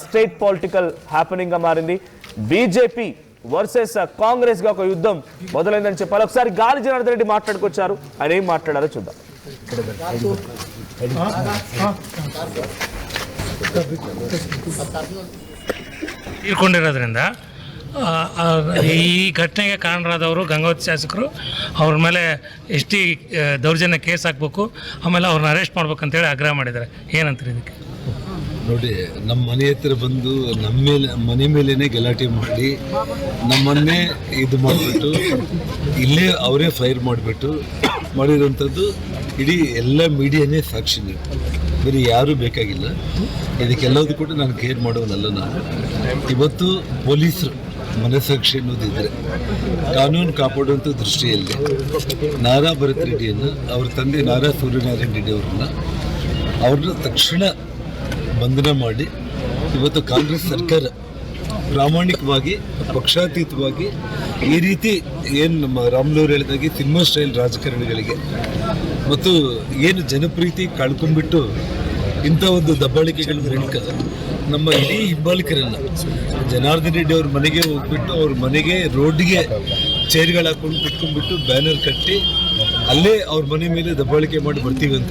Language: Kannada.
స్టేట్ పొలిటికల్ హ్యాపెనింగ్ గా మారింది. బీజేపీ వర్సెస్ కాంగ్రెస్ గా ఒక యుద్ధం మొదలైందని చెప్పాలి. ఒకసారి గాలి జనార్దన్ రెడ్డి మాట్లాడుకొచ్చారు, ఆయన ఏం మాట్లాడారో చూద్దాం. ತೀರ್ಕೊಂಡಿರೋದ್ರಿಂದ ಈ ಘಟನೆಗೆ ಕಾರಣರಾದವರು ಗಂಗಾವತಿ ಶಾಸಕರು ಅವ್ರ ಮೇಲೆ ಎಸ್ ಟಿ ದೌರ್ಜನ್ಯ ಕೇಸ್ ಹಾಕಬೇಕು, ಆಮೇಲೆ ಅವ್ರನ್ನ ಅರೆಸ್ಟ್ ಮಾಡ್ಬೇಕಂತೇಳಿ ಆಗ್ರಹ ಮಾಡಿದ್ದಾರೆ. ಏನಂತಾರೆ ಇದಕ್ಕೆ? ನೋಡಿ, ನಮ್ಮ ಮನೆ ಹತ್ರ ಬಂದು ನಮ್ಮ ಮೇಲೆ ಮನೆ ಮೇಲೇ ಗಲಾಟೆ ಮಾಡಿ ನಮ್ಮನ್ನೇ ಇದು ಮಾಡಿಬಿಟ್ಟು ಇಲ್ಲೇ ಅವರೇ ಫೈರ್ ಮಾಡಿಬಿಟ್ಟು ಮಾಡಿರೋಂಥದ್ದು ಇಡೀ ಎಲ್ಲ ಮೀಡಿಯಾನೇ ಸಾಕ್ಷಿನೇ, ಬೇರೆ ಯಾರೂ ಬೇಕಾಗಿಲ್ಲ. ಇದಕ್ಕೆಲ್ಲದೂ ಕೂಡ ನಾನು ಕೇರ್ ಮಾಡೋನಲ್ಲ. ನಾನು ಇವತ್ತು ಪೊಲೀಸರು ಮನಸ್ಸಾಕ್ಷಿ ಅನ್ನೋದಿದ್ದರೆ ಕಾನೂನು ಕಾಪಾಡುವಂಥ ದೃಷ್ಟಿಯಲ್ಲಿ ನಾರಾ ಭರತ್ ರೆಡ್ಡಿಯನ್ನು, ಅವ್ರ ತಂದೆ ನಾರಾ ಸೂರ್ಯನಾರಾಯಣ ರೆಡ್ಡಿ ಅವ್ರನ್ನ ತಕ್ಷಣ ಬಂಧನ ಮಾಡಿ ಇವತ್ತು ಕಾಂಗ್ರೆಸ್ ಸರ್ಕಾರ ಪ್ರಾಮಾಣಿಕವಾಗಿ ಪಕ್ಷಾತೀತವಾಗಿ ಈ ರೀತಿ ಏನು ನಮ್ಮ ರಾಮ್ಲೂರ್ ಹೇಳಿದಾಗೆ ಸಿನಿಮಾ ಸ್ಟೈಲ್ ರಾಜಕಾರಣಿಗಳಿಗೆ ಮತ್ತು ಏನು ಜನಪ್ರೀತಿ ಕಳ್ಕೊಂಡ್ಬಿಟ್ಟು ಇಂಥ ಒಂದು ದಬ್ಬಾಳಿಕೆಗಳ ಮೂಲಕ ನಮ್ಮ ಇಡೀ ಹಿಂಬಾಲಿಕರನ್ನು ಜನಾರ್ದನ್ ರೆಡ್ಡಿ ಅವ್ರ ಮನೆಗೆ ಹೋಗ್ಬಿಟ್ಟು ಅವ್ರ ಮನೆಗೆ ರೋಡ್ಗೆ ಚೇರ್ಗಳು ಹಾಕೊಂಡು ಕುತ್ಕೊಂಡ್ಬಿಟ್ಟು ಬ್ಯಾನರ್ ಕಟ್ಟಿ ಅಲ್ಲೇ ಅವ್ರ ಮನೆ ಮೇಲೆ ದಬ್ಬಾಳಿಕೆ ಮಾಡಿ ಬರ್ತೀವಿ ಅಂತ